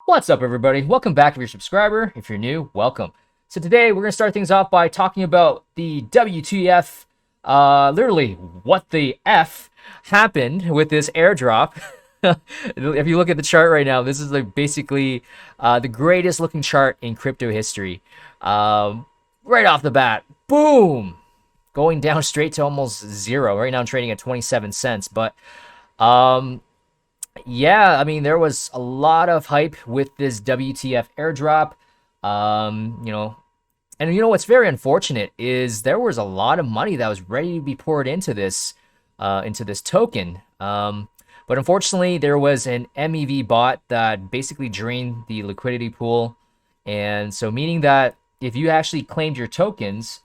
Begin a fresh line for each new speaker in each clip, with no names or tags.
What's up, everybody? Welcome back if you're a subscriber. If you're new, welcome. So today we're going to start things off by talking about the WTF, literally what the F happened with this airdrop. If you look at the chart right now, this is like basically the greatest looking chart in crypto history. Right off the bat, boom, going down straight to almost zero. Right now I'm trading at 27 cents, but yeah, I mean, there was a lot of hype with this WTF airdrop. And what's very unfortunate is there was a lot of money that was ready to be poured into this token. But unfortunately, there was an MEV bot that basically drained the liquidity pool. And so meaning that if you actually claimed your tokens,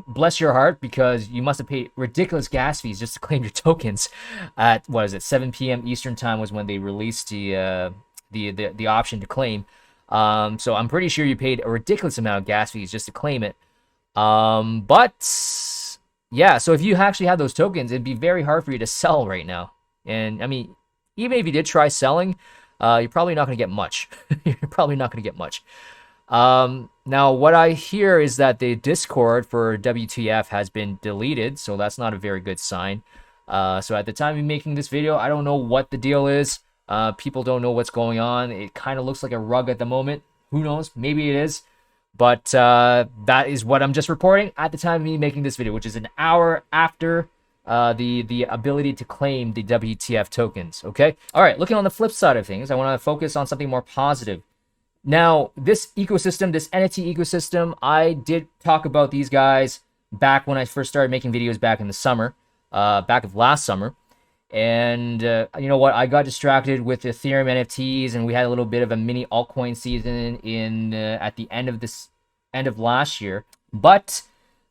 bless your heart, because you must have paid ridiculous gas fees just to claim your tokens at, 7 p.m. Eastern time was when they released the option to claim. So I'm pretty sure you paid a ridiculous amount of gas fees just to claim it. But yeah, so if you actually have those tokens, it'd be very hard for you to sell right now. And I mean, even if you did try selling, you're probably not going to get much. You're probably not going to get much. Now, what I hear is that the Discord for WTF has been deleted, so that's not a very good sign. So at the time of making this video, I don't know what the deal is. People don't know what's going on. It kind of looks like a rug at the moment. Who knows? Maybe it is. But that is what I'm just reporting at the time of me making this video, which is an hour after the ability to claim the WTF tokens. Okay? All right, looking on the flip side of things, I want to focus on something more positive. Now, this ecosystem, this NFT ecosystem, I did talk about these guys back when I first started making videos back in the summer, back of last summer. And you know what? I got distracted with Ethereum NFTs, and we had a little bit of a mini altcoin season at the end of last year. But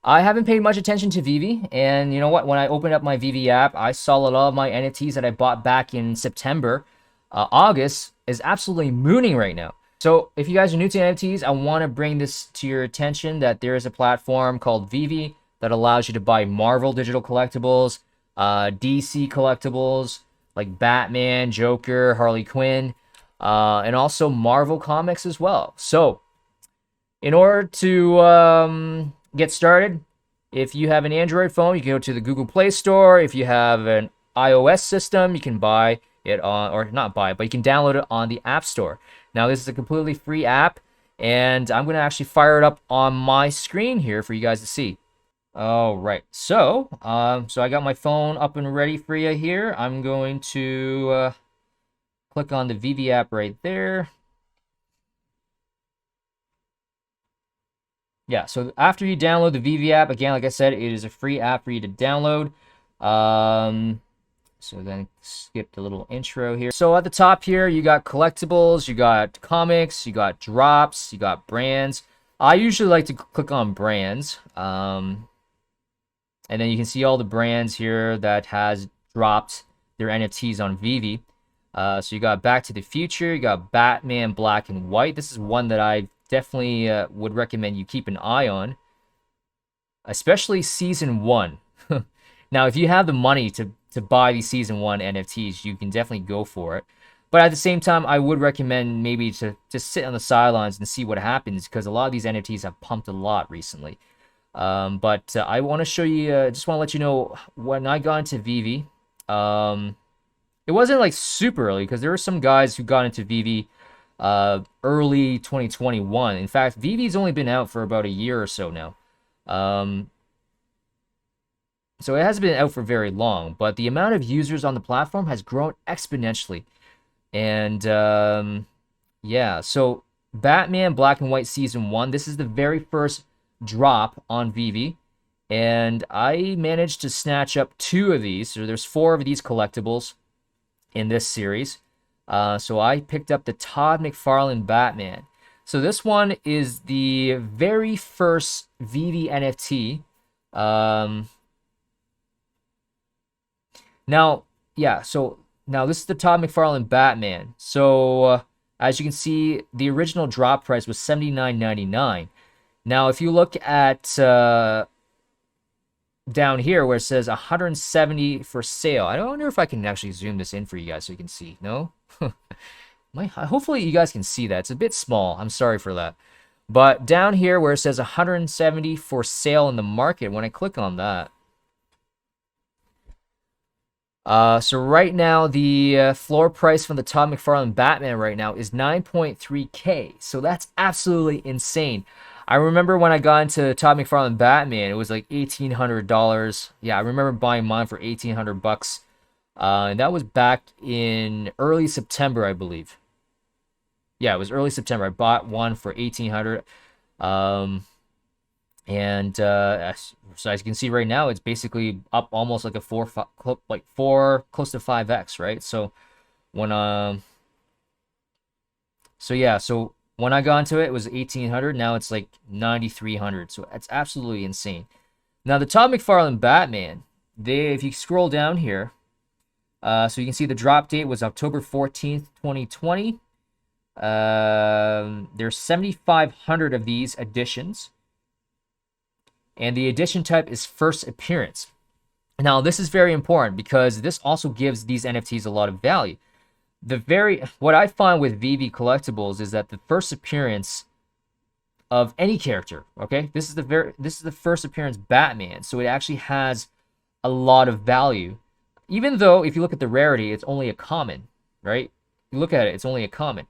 I haven't paid much attention to Veve, and you know what? When I opened up my Veve app, I saw a lot of my NFTs that I bought back in September, August is absolutely mooning right now. So if you guys are new to NFTs, I want to bring this to your attention that there is a platform called Veve that allows you to buy Marvel digital collectibles, DC collectibles like Batman, Joker, Harley Quinn, and also Marvel comics as well. So in order to get started, if you have an Android phone, you can go to the Google Play Store. If you have an iOS system, you can buy it on, or not buy it, but you can download it on the App Store. Now, this is a completely free app, and I'm going to actually fire it up on my screen here for you guys to see. All right, so I got my phone up and ready for you here. I'm going to click on the Veve app right there. Yeah, so after you download the Veve app, again, like I said, it is a free app for you to download. So then skip the little intro here. So at the top here, you got collectibles, you got comics, you got drops, you got brands. I usually like to click on brands. And then you can see all the brands here that has dropped their NFTs on Veve. So you got Back to the Future, you got Batman Black and White. This is one that I definitely would recommend you keep an eye on, especially Season 1. Now, if you have the money to buy these Season 1 NFTs, you can definitely go for it. But at the same time, I would recommend maybe to just sit on the sidelines and see what happens, because a lot of these NFTs have pumped a lot recently. But I want to show you, just want to let you know, when I got into Veve, it wasn't like super early, because there were some guys who got into Veve early 2021. In fact, Veve's only been out for about a year or so now. So it hasn't been out for very long, but the amount of users on the platform has grown exponentially. And yeah, so Batman Black and White Season 1, this is the very first drop on Veve, and I managed to snatch up 2 of these. So there's 4 of these collectibles in this series. So I picked up the Todd McFarlane Batman. So this one is the very first Veve NFT. Now, yeah, so now this is the Todd McFarlane Batman. So as you can see, the original drop price was $79.99. Now, if you look at down here where it says 170 for sale, I wonder if I can actually zoom this in for you guys so you can see. No? Hopefully you guys can see that. It's a bit small. I'm sorry for that. But down here where it says 170 for sale in the market, when I click on that, so right now the floor price for the Todd McFarlane Batman right now is 9.3K. So that's absolutely insane. I remember when I got into Todd McFarlane Batman, it was like $1,800. Yeah, I remember buying mine for 1,800 bucks. And that was back in early September, I believe. Yeah, it was early September. I bought one for 1,800. So as you can see right now, it's basically up almost like a four, close to 5x, right? So when so when I got into it, it was 1,800. Now it's like 9,300. So that's absolutely insane. Now the Todd McFarlane Batman, if you scroll down here, so you can see the drop date was October 14th, 2020. There's 7,500 of these editions. And the edition type is first appearance. Now, this is very important because this also gives these NFTs a lot of value. What I find with Veve collectibles is that the first appearance of any character, okay? This is the first appearance Batman, so it actually has a lot of value. Even though if you look at the rarity, it's only a common, right? You look at it, it's only a common.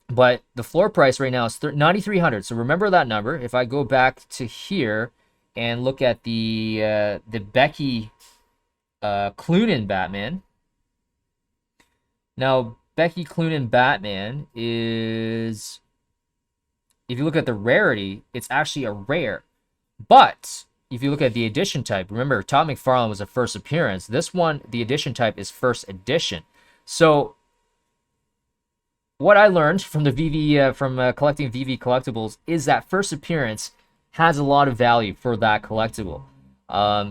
But the floor price right now is 9,300. So remember that number. If I go back to here and look at the Becky Cloonan Batman. Now, Becky Cloonan Batman is, if you look at the rarity, it's actually a rare. But if you look at the edition type, remember Todd McFarlane was a first appearance. This one, the edition type is first edition. So what I learned from the Veve, collecting Veve collectibles is that first appearance has a lot of value for that collectible.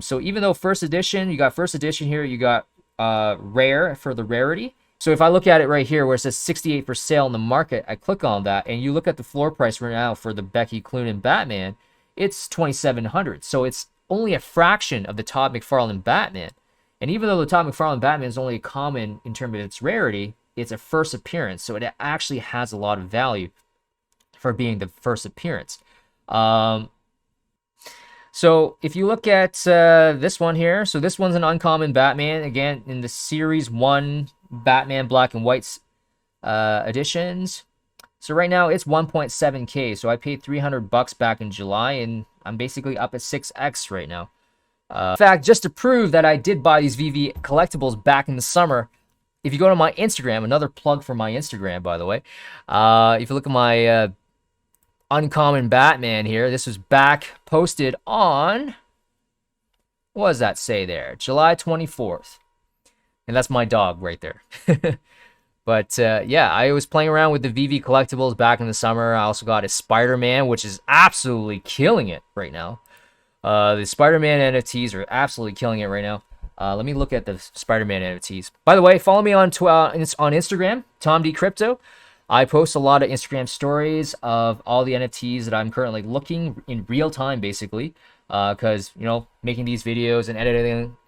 So even though first edition, you got first edition here, you got rare for the rarity. So if I look at it right here where it says 68 for sale in the market, I click on that and you look at the floor price right now for the Becky Cloonan Batman, it's 2,700. So it's only a fraction of the Todd McFarlane Batman. And even though the Todd McFarlane Batman is only common in terms of its rarity, it's a first appearance. So it actually has a lot of value for being the first appearance. So if you look at this one here, so this one's an uncommon Batman, again, in the Series 1 Batman Black and White editions. So right now it's 1.7K. So I paid 300 bucks back in July, and I'm basically up at 6x right now. In fact, just to prove that I did buy these Veve collectibles back in the summer, if you go to my Instagram, another plug for my Instagram, by the way, if you look at my uncommon Batman here, this was posted on, what does that say there? July 24th. And that's my dog right there. But yeah, I was playing around with the Veve collectibles back in the summer. I also got a Spiderman, which is absolutely killing it right now. The Spiderman NFTs are absolutely killing it right now. Let me look at the Spiderman NFTs. By the way, follow me on Instagram, Tom D Crypto. I post a lot of Instagram stories of all the NFTs that I'm currently looking in real time, basically, because making these videos and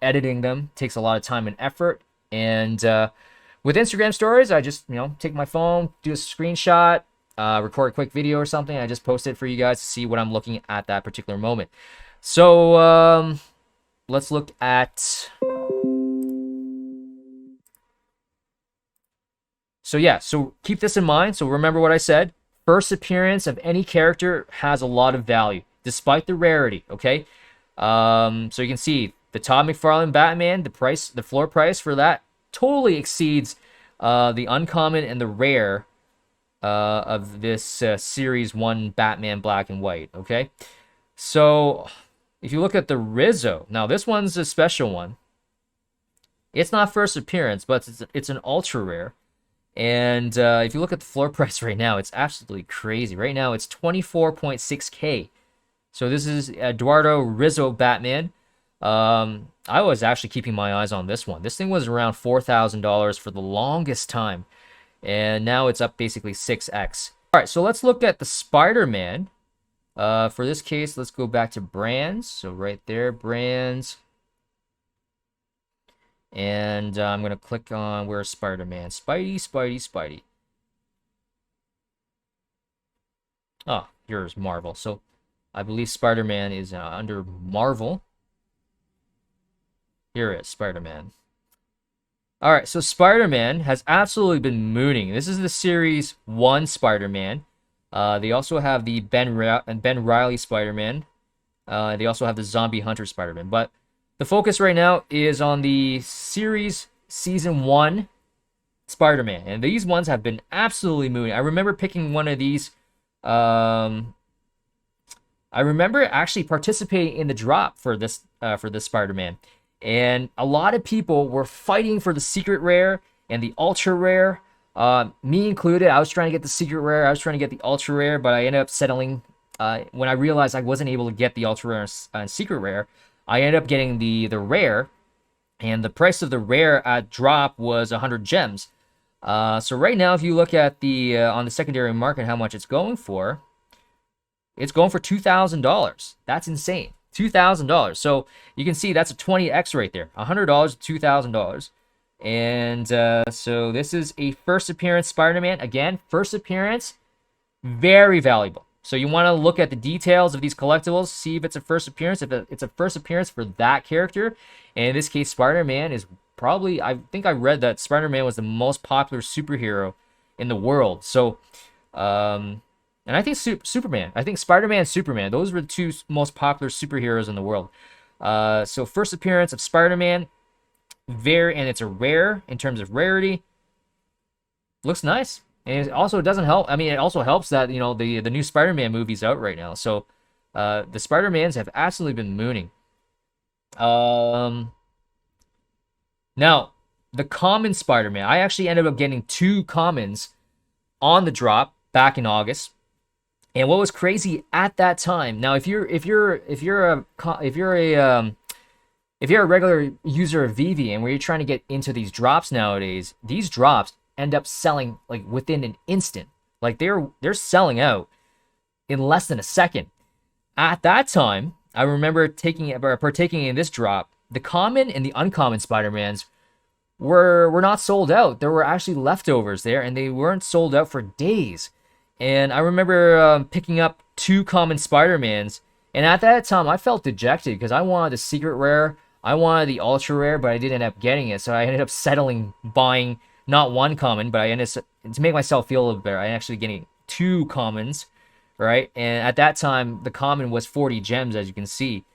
editing them takes a lot of time and effort. And with Instagram stories, I just take my phone, do a screenshot, record a quick video or something. I just post it for you guys to see what I'm looking at that particular moment. So let's look at. So yeah, so keep this in mind. So remember what I said. First appearance of any character has a lot of value, despite the rarity, okay? So you can see the Todd McFarlane Batman, the floor price for that totally exceeds the uncommon and the rare of this Series 1 Batman Black and White, okay? So if you look at the Rizzo, now this one's a special one. It's not first appearance, but it's an ultra rare. And if you look at the floor price right now, it's absolutely crazy. Right now, it's 24.6K. So this is Eduardo Rizzo Batman. I was actually keeping my eyes on this one. This thing was around $4,000 for the longest time. And now it's up basically 6x. All right, so let's look at the Spider-Man. For this case, let's go back to brands. So right there, brands. And I'm going to click on where's Spider-Man. Spidey. Oh, here's Marvel. So I believe Spider-Man is under Marvel. Here it is, Spider-Man. All right, so Spider-Man has absolutely been mooning. This is the Series 1 Spider-Man. They also have the Ben Reilly Spider-Man. They also have the Zombie Hunter Spider-Man. But the focus right now is on the Series Season 1 Spider-Man. And these ones have been absolutely mooning. I remember picking one of these. I remember actually participating in the drop for this Spider-Man. And a lot of people were fighting for the secret rare and the ultra rare. Me included. I was trying to get the secret rare. I was trying to get the ultra rare, but I ended up settling. When I realized I wasn't able to get the ultra rare and secret rare, I ended up getting the rare. And the price of the rare at drop was 100 gems. So right now, if you look at the on the secondary market, how much it's going for $2,000. That's insane. $2,000. So you can see that's a 20x right there. $100, $2,000. And so this is a first appearance Spider-Man. Again, first appearance, very valuable. So you want to look at the details of these collectibles, see if it's a first appearance, if it's a first appearance for that character. And in this case, Spider-Man is probably, I think I read that Spider-Man was the most popular superhero in the world. So, and I think Superman. I think Spider-Man and Superman. Those were the two most popular superheroes in the world. So first appearance of Spider-Man. And it's a rare in terms of rarity. Looks nice. And it also doesn't help. I mean, it also helps that, you know, the new Spider-Man movie's out right now. So the Spider-Mans have absolutely been mooning. Now, the common Spider-Man. I actually ended up getting 2 commons on the drop back in August. And what was crazy at that time, now if you're a regular user of Veve and where you're trying to get into these drops nowadays, these drops end up selling like within an instant. Like they're selling out in less than a second. At that time, I remember partaking in this drop. The common and the uncommon Spider-Mans were not sold out. There were actually leftovers there, and they weren't sold out for days. And I remember picking up 2 common Spider-Mans. And at that time, I felt dejected because I wanted the secret rare. I wanted the ultra rare, but I didn't end up getting it. So I ended up settling buying not 1 common, but I ended up, to make myself feel a little better, I actually getting 2 commons, right? And at that time, the common was 40 gems, as you can see.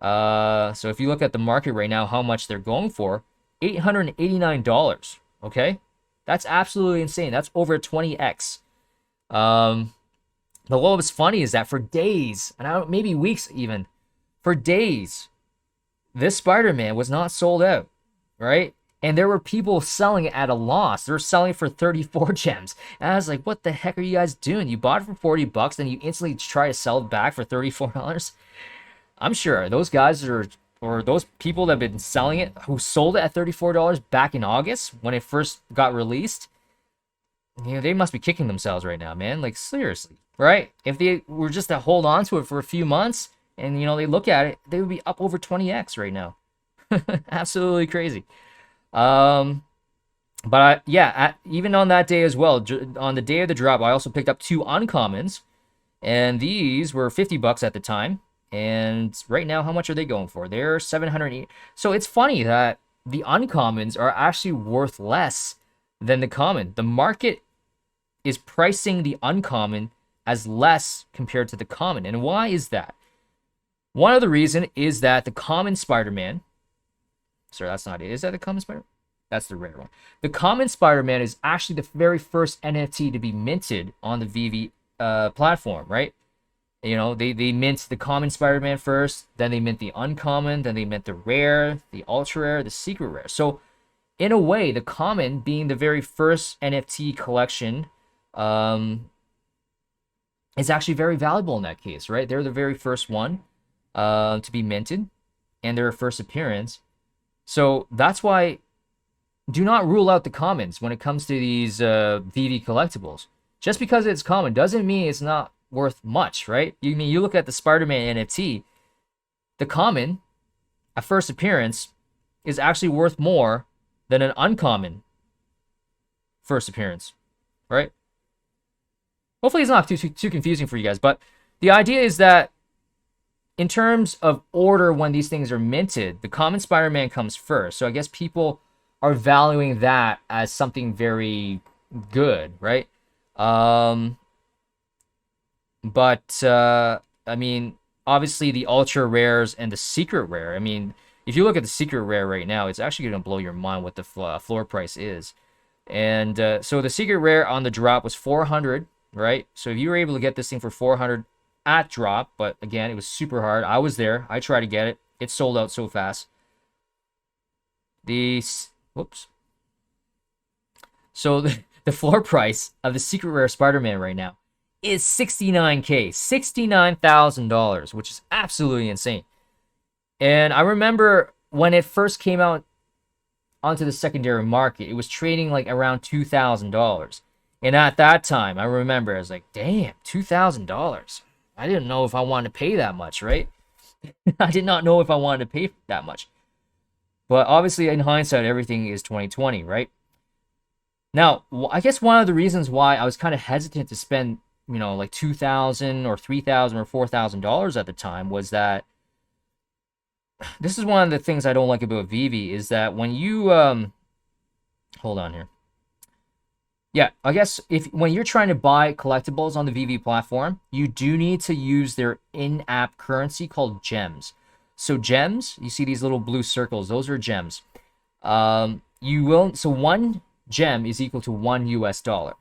So if you look at the market right now, how much they're going for, $889, okay? That's absolutely insane. That's over 20x. But what was funny is that for days, and maybe weeks even, for days, this Spider-Man was not sold out, right? And there were people selling it at a loss. They were selling it for 34 gems. And I was like, what the heck are you guys doing? You bought it for 40 bucks, then you instantly try to sell it back for $34? I'm sure those guys or those people that have been selling it, who sold it at $34 back in August when it first got released, you know, they must be kicking themselves right now, man. Like, seriously, right? If they were just to hold on to it for a few months and, you know, they look at it, they would be up over 20x right now. Absolutely crazy. But even on that day as well, on the day of the drop, I also picked up 2 uncommons, and these were 50 bucks at the time. And right now, how much are they going for? They're 780. So it's funny that the uncommons are actually worth less than the common. The market is pricing the uncommon as less compared to the common. And why is that? One of the reason is that the common Spider-Man, sorry, that's not it. Is that the common Spider-Man? That's the rare one. The common Spider-Man is actually the very first NFT to be minted on the Veve platform, right? You know, they mint the common Spider-Man first, then they mint the uncommon, then they mint the rare, the ultra rare, the secret rare. So in a way, the common being the very first NFT collection is actually very valuable in that case, right? They're the very first one to be minted, and their first appearance. So that's why do not rule out the commons when it comes to these Veve collectibles. Just because it's common doesn't mean it's not worth much, right? You look at the Spider-Man NFT, the common, at first appearance, is actually worth more than an uncommon first appearance, right? Hopefully it's not too confusing for you guys, but the idea is that in terms of order when these things are minted, the common Spider-Man comes first. So I guess people are valuing that as something very good, right? But I mean, obviously the ultra rares and the secret rare. I mean, if you look at the secret rare right now, it's actually going to blow your mind what the floor price is. And so the secret rare on the drop was 400, right? So if you were able to get this thing for 400 at drop, but again, it was super hard. I was there. I tried to get it. It sold out so fast. Whoops. So the floor price of the secret rare Spider-Man right now is $69K, $69,000, which is absolutely insane. And I remember when it first came out onto the secondary market, it was trading like around $2,000. And at that time, I remember I was like, damn, $2,000. I didn't know if I wanted to pay that much, right? I did not know if I wanted to pay that much. But obviously, in hindsight, everything is 2020, right? Now, I guess one of the reasons why I was kind of hesitant to spend, you know, like $2,000 or $3,000 or $4,000 at the time was that this is one of the things I don't like about Veve is that when you hold on here. Yeah, I guess when you're trying to buy collectibles on the Veve platform, you do need to use their in-app currency called gems. So gems, you see these little blue circles, those are gems. So one gem is equal to $1.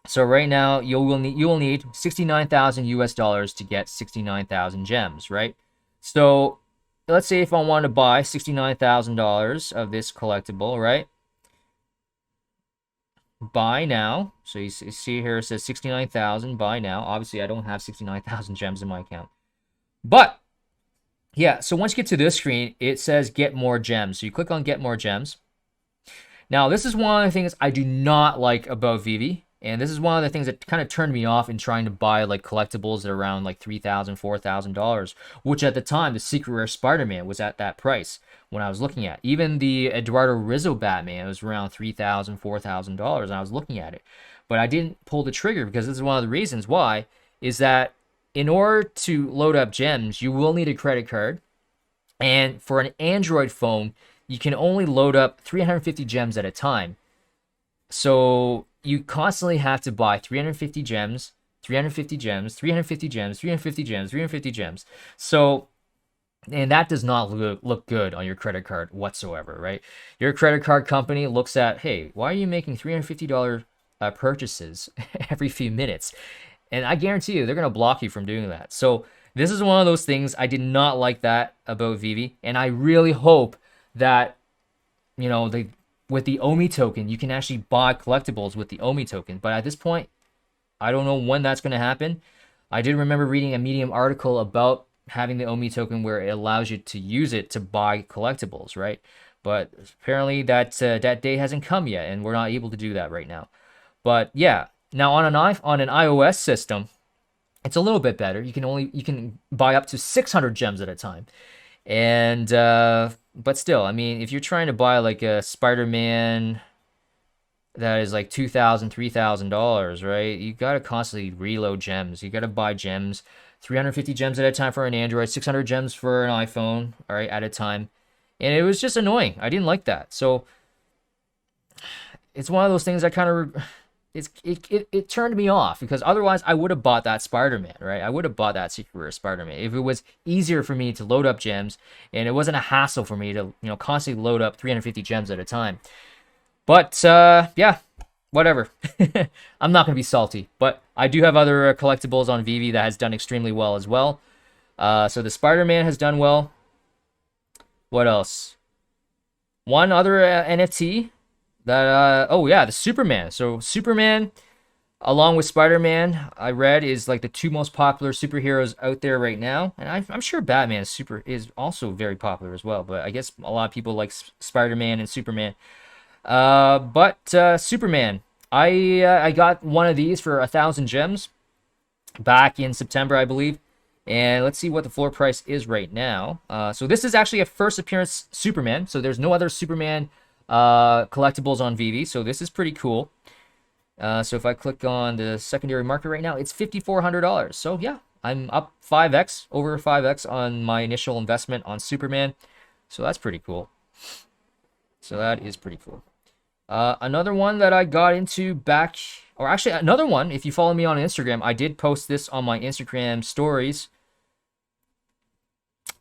So right now you will need 69,000 US dollars to get 69,000 gems, right? So let's say if I want to buy $69,000 of this collectible, right? Buy now. So you see here it says 69,000, buy now. Obviously, I don't have 69,000 gems in my account. But yeah, so once you get to this screen, it says get more gems. So you click on get more gems. Now, this is one of the things I do not like about Veve. And this is one of the things that kind of turned me off in trying to buy like collectibles at around like $3,000, $4,000, which at the time, the secret rare Spider-Man was at that price when I was looking at. Even the Eduardo Rizzo Batman was around $3,000, $4,000, and I was looking at it. But I didn't pull the trigger because this is one of the reasons why, is that in order to load up gems, you will need a credit card. And for an Android phone, you can only load up 350 gems at a time. So you constantly have to buy 350 gems, 350 gems, 350 gems, 350 gems, 350 gems. So, and that does not look good on your credit card whatsoever, right? Your credit card company looks at, hey, why are you making $350 purchases every few minutes? And I guarantee you, they're going to block you from doing that. So this is one of those things I did not like that about Veve. And I really hope that, you know, with the OMI token, you can actually buy collectibles with the OMI token. But at this point, I don't know when that's going to happen. I did remember reading a Medium article about having the OMI token where it allows you to use it to buy collectibles, right? But apparently that day hasn't come yet, and we're not able to do that right now. But yeah, now on an iOS system, it's a little bit better. You can buy up to 600 gems at a time. And but still, I mean, if you're trying to buy like a Spider-Man that is like $2,000, $3,000, right? You gotta constantly reload gems. You gotta buy gems, 350 gems at a time for an Android, 600 gems for an iPhone, all right, at a time. And it was just annoying. I didn't like that. So it's one of those things that kind of it turned me off, because otherwise I would have bought that Spider-Man, right? I would have bought that secret rare Spider-Man if it was easier for me to load up gems and it wasn't a hassle for me to, you know, constantly load up 350 gems at a time. But yeah, whatever. I'm not gonna be salty, but I do have other collectibles on Veve that has done extremely well as well. So the Spider-Man has done well. What else? One other NFT that oh yeah, the Superman. So Superman, along with Spider-Man, I read is like the two most popular superheroes out there right now, and I'm sure Batman is also very popular as well. But I guess a lot of people like Spider-Man and Superman. But Superman, I got one of these for 1,000 gems back in September, I believe, And let's see what the floor price is right now. So this is actually a first appearance Superman. So there's no other Superman collectibles on Veve. So this is pretty cool. So if I click on the secondary market right now, it's $5,400. So yeah, I'm up 5x, over 5x on my initial investment on Superman. So that's pretty cool. So that is pretty cool. Another one that I got into back, or actually another one, if you follow me on Instagram, I did post this on my Instagram stories,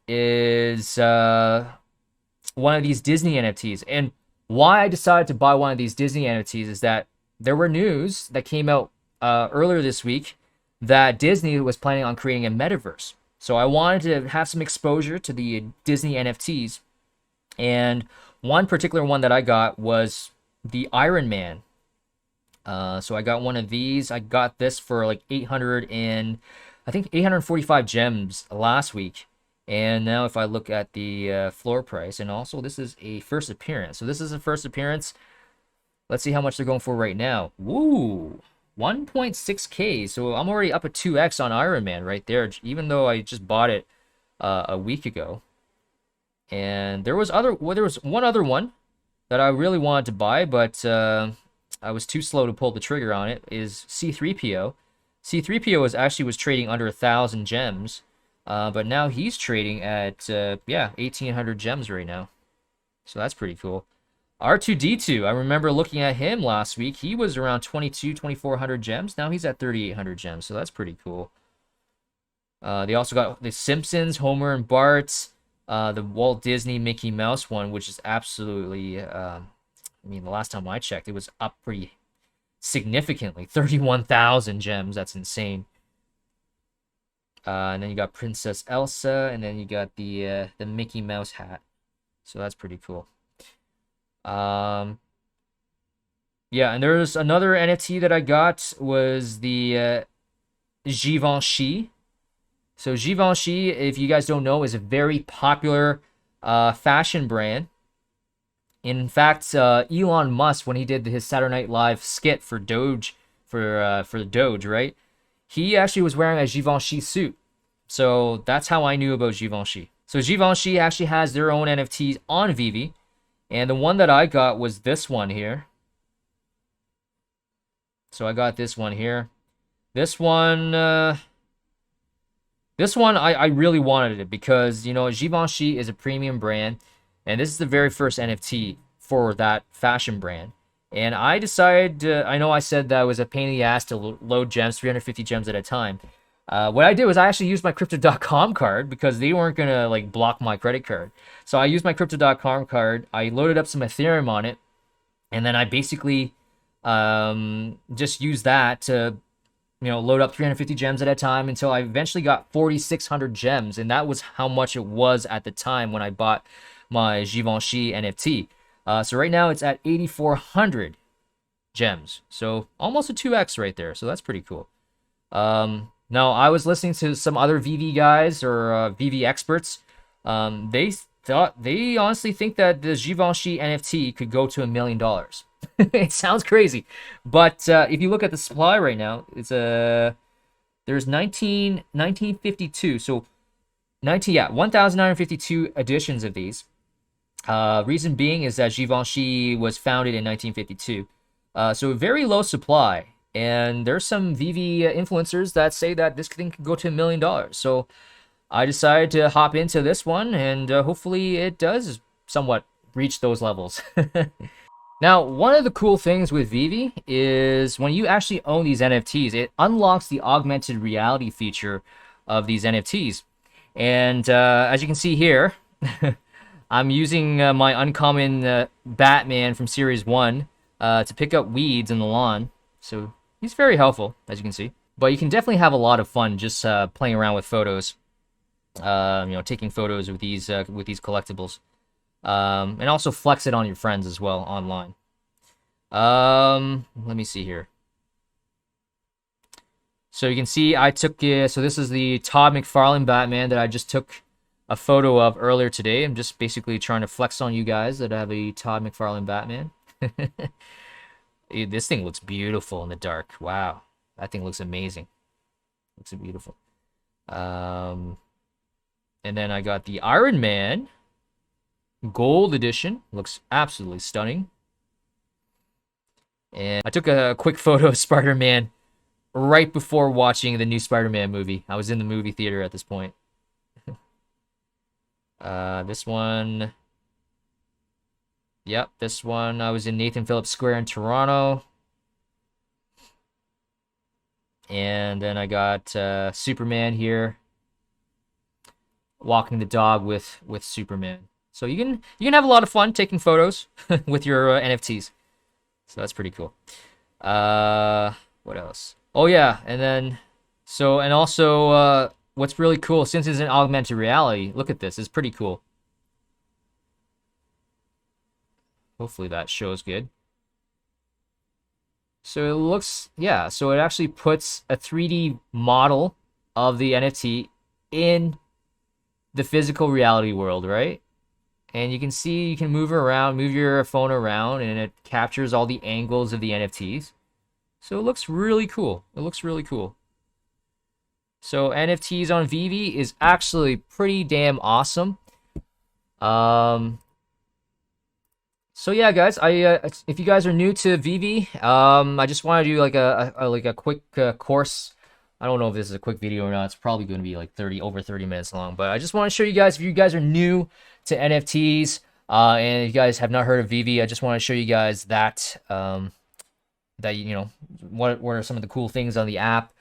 is one of these Disney NFTs. And why I decided to buy one of these Disney NFTs is that there were news that came out earlier this week that Disney was planning on creating a metaverse. So I wanted to have some exposure to the Disney NFTs. And one particular one that I got was the Iron Man. So I got one of these. I got this for like 845 gems last week. And now if I look at the floor price, and also this is a first appearance. So this is a first appearance. Let's see how much they're going for right now. Woo! 1.6K. So I'm already up at 2x on Iron Man right there, even though I just bought it a week ago. And there was one other one that I really wanted to buy, but I was too slow to pull the trigger on it, is C-3PO. C-3PO was trading under 1,000 gems, but now he's trading at, 1,800 gems right now. So that's pretty cool. R2-D2, I remember looking at him last week. He was around 2,400 gems. Now he's at 3,800 gems, so that's pretty cool. They also got the Simpsons, Homer and Bart, the Walt Disney Mickey Mouse one, which is absolutely, I mean, the last time I checked, it was up pretty significantly. 31,000 gems, that's insane. And then you got Princess Elsa, and then you got the Mickey Mouse hat. So that's pretty cool. Yeah, and there's another NFT that I got, was the Givenchy. So Givenchy, if you guys don't know, is a very popular fashion brand. In fact, Elon Musk, when he did his Saturday Night Live skit for Doge, for Doge, right? He actually was wearing a Givenchy suit. So that's how I knew about Givenchy. So Givenchy actually has their own NFTs on Veve. And the one that I got was this one here. So I got this one here. This one I really wanted it because, you know, Givenchy is a premium brand. And this is the very first NFT for that fashion brand. And I decided, I know I said that it was a pain in the ass to load gems, 350 gems at a time. What I did was I actually used my Crypto.com card because they weren't going to like block my credit card. So I used my Crypto.com card. I loaded up some Ethereum on it. And then I basically just used that to, you know, load up 350 gems at a time until I eventually got 4,600 gems. And that was how much it was at the time when I bought my Givenchy NFT. So right now it's at 8,400 gems. So almost a 2x right there. So that's pretty cool. Now, I was listening to some other Veve guys or Veve experts. They honestly think that the Givenchy NFT could go to $1 million. It sounds crazy, but if you look at the supply right now, it's there's 1952. So 1,952 editions of these. Reason being is that Givenchy was founded in 1952. So very low supply. And there's some Veve influencers that say that this thing could go to $1 million. So I decided to hop into this one, and hopefully it does somewhat reach those levels. Now, one of the cool things with Veve is when you actually own these NFTs, it unlocks the augmented reality feature of these NFTs. And as you can see here, I'm using my uncommon Batman from Series 1 to pick up weeds in the lawn. So he's very helpful, as you can see. But you can definitely have a lot of fun just playing around with photos. You know, taking photos with these collectibles. And also flex it on your friends as well online. Let me see here. So you can see I took, so this is the Todd McFarlane Batman that I just took a photo of earlier today. I'm just basically trying to flex on you guys that I have a Todd McFarlane Batman. This thing looks beautiful in the dark. Wow. That thing looks amazing. Looks beautiful. And then I got the Iron Man Gold Edition. Looks absolutely stunning. And I took a quick photo of Spider-Man right before watching the new Spider-Man movie. I was in the movie theater at this point. This one. Yep, this one. I was in Nathan Phillips Square in Toronto. And then I got Superman here, walking the dog with Superman. So you can have a lot of fun taking photos with your NFTs. So that's pretty cool. What else? Oh yeah, and then and also what's really cool, since it's an augmented reality, look at this. It's pretty cool. Hopefully that shows good. So it looks, yeah, so it actually puts a 3D model of the NFT in the physical reality world, right? And you can see, you can move around, move your phone around, and it captures all the angles of the NFTs. So it looks really cool. It looks really cool. So NFTs on Veve is actually pretty damn awesome. So yeah, guys, if you guys are new to Veve, I just want to do like a quick course. I don't know if this is a quick video or not. It's probably going to be like over 30 minutes long, but I just want to show you guys, if you guys are new to NFTs, and if you guys have not heard of Veve, I just want to show you guys that what are some of the cool things on the app.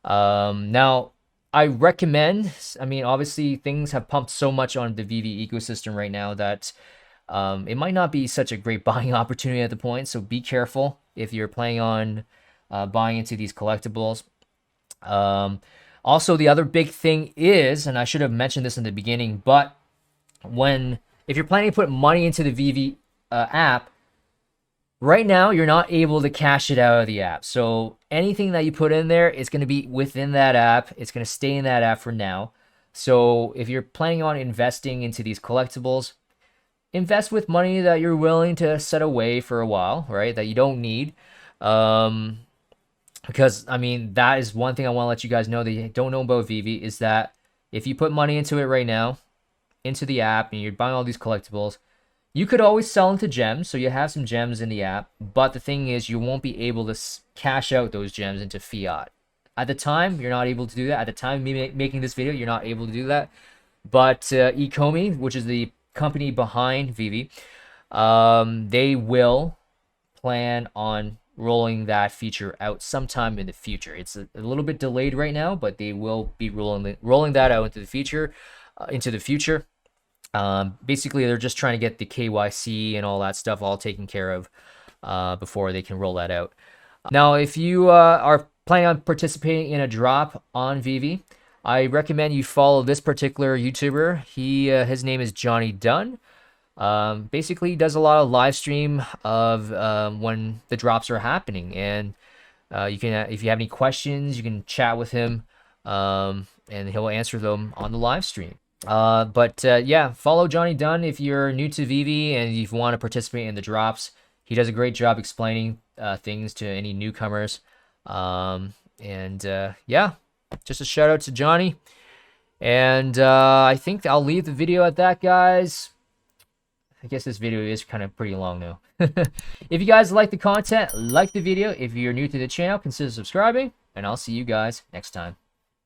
Now I recommend, I mean, obviously things have pumped so much on the Veve ecosystem right now that it might not be such a great buying opportunity at the point, so be careful if you're planning on buying into these collectibles. Also, the other big thing is, and I should have mentioned this in the beginning, but if you're planning to put money into the Veve app, right now you're not able to cash it out of the app. So anything that you put in there is going to be within that app. It's going to stay in that app for now. So if you're planning on investing into these collectibles, invest with money that you're willing to set away for a while, right? That you don't need. Because, I mean, that is one thing I want to let you guys know that you don't know about Veve, is that if you put money into it right now, into the app, and you're buying all these collectibles, you could always sell into gems, so you have some gems in the app, but the thing is, you won't be able to cash out those gems into fiat. At the time, you're not able to do that. At the time of me making this video, you're not able to do that. But Ecomi, which is the company behind Veve, they will plan on rolling that feature out sometime in the future. It's a little bit delayed right now, but they will be rolling that out into the future. Basically, they're just trying to get the KYC and all that stuff all taken care of before they can roll that out. Now, if you are planning on participating in a drop on Veve, I recommend you follow this particular YouTuber. His name is Johnny Dunn. Basically, he does a lot of live stream of when the drops are happening, and you can, if you have any questions, you can chat with him, and he'll answer them on the live stream. Yeah, follow Johnny Dunn if you're new to Veve and you want to participate in the drops. He does a great job explaining things to any newcomers. Yeah, just a shout out to Johnny. And I think I'll leave the video at that, guys. I guess this video is kind of pretty long now. If you guys like the content, like the video. If you're new to the channel, consider subscribing, and I'll see you guys next time.